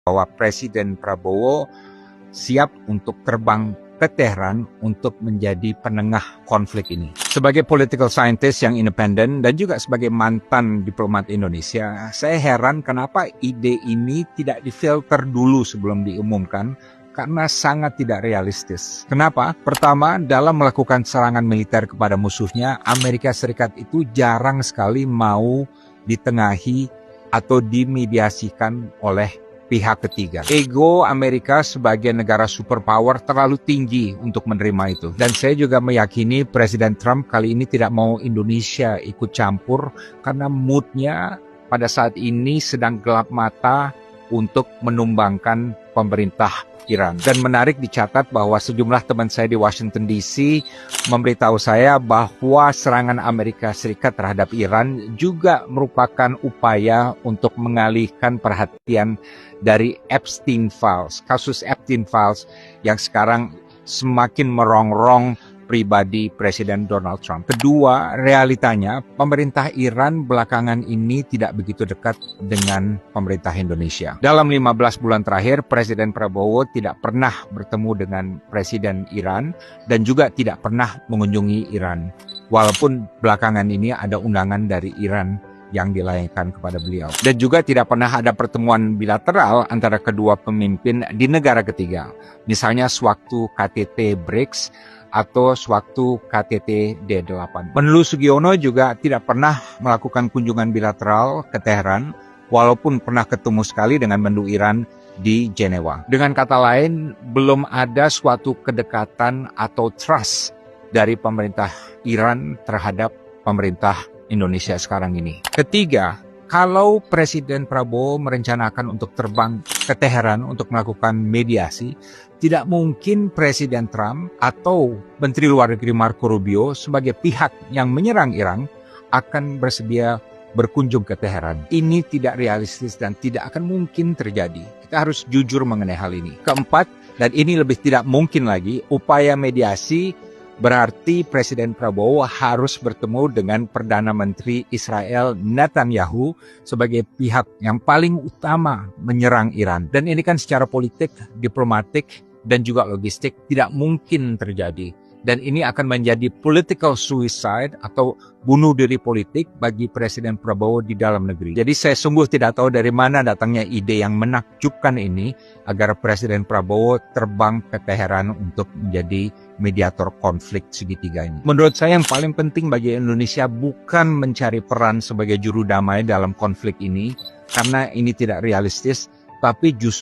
bahwa Presiden Prabowo siap untuk terbang ke Teheran untuk menjadi penengah konflik ini. Sebagai political scientist yang independen dan juga sebagai mantan diplomat Indonesia, saya heran kenapa ide ini tidak difilter dulu sebelum diumumkan, karena sangat tidak realistis. Kenapa? Pertama, dalam melakukan serangan militer kepada musuhnya, Amerika Serikat itu jarang sekali mau ditengahi atau dimediasikan oleh pihak ketiga. Ego Amerika sebagai negara superpower terlalu tinggi untuk menerima itu. Dan saya juga meyakini Presiden Trump kali ini tidak mau Indonesia ikut campur karena moodnya pada saat ini sedang gelap mata untuk menumbangkan pemerintah Iran. Dan menarik dicatat bahwa sejumlah teman saya di Washington DC memberitahu saya bahwa serangan Amerika Serikat terhadap Iran juga merupakan upaya untuk mengalihkan perhatian dari Epstein Files, kasus Epstein Files yang sekarang semakin merongrong pribadi Presiden Donald Trump. Kedua, realitanya pemerintah Iran belakangan ini tidak begitu dekat dengan pemerintah Indonesia. Dalam 15 bulan terakhir, Presiden Prabowo tidak pernah bertemu dengan Presiden Iran dan juga tidak pernah mengunjungi Iran. Walaupun belakangan ini ada undangan dari Iran yang dilayangkan kepada beliau. Dan juga tidak pernah ada pertemuan bilateral antara kedua pemimpin di negara ketiga. Misalnya sewaktu KTT BRICS atau sewaktu KTT D8. Menlu Sugiono juga tidak pernah melakukan kunjungan bilateral ke Teheran, walaupun pernah ketemu sekali dengan Menlu Iran di Jenewa. Dengan kata lain, belum ada suatu kedekatan atau trust dari pemerintah Iran terhadap pemerintah Indonesia sekarang ini. Ketiga, kalau Presiden Prabowo merencanakan untuk terbang ke Teheran untuk melakukan mediasi, tidak mungkin Presiden Trump atau Menteri Luar Negeri Marco Rubio sebagai pihak yang menyerang Iran akan bersedia berkunjung ke Teheran. Ini tidak realistis dan tidak akan mungkin terjadi. Kita harus jujur mengenai hal ini. Keempat, dan ini lebih tidak mungkin lagi, upaya mediasi berarti Presiden Prabowo harus bertemu dengan Perdana Menteri Israel Netanyahu sebagai pihak yang paling utama menyerang Iran. Dan ini kan secara politik, diplomatik, dan juga logistik tidak mungkin terjadi. Dan ini akan menjadi political suicide atau bunuh diri politik bagi Presiden Prabowo di dalam negeri. Jadi saya sungguh tidak tahu dari mana datangnya ide yang menakjubkan ini agar Presiden Prabowo terbang ke Teheran untuk menjadi mediator konflik segitiga ini. Menurut saya yang paling penting bagi Indonesia bukan mencari peran sebagai juru damai dalam konflik ini, karena ini tidak realistis, tapi justru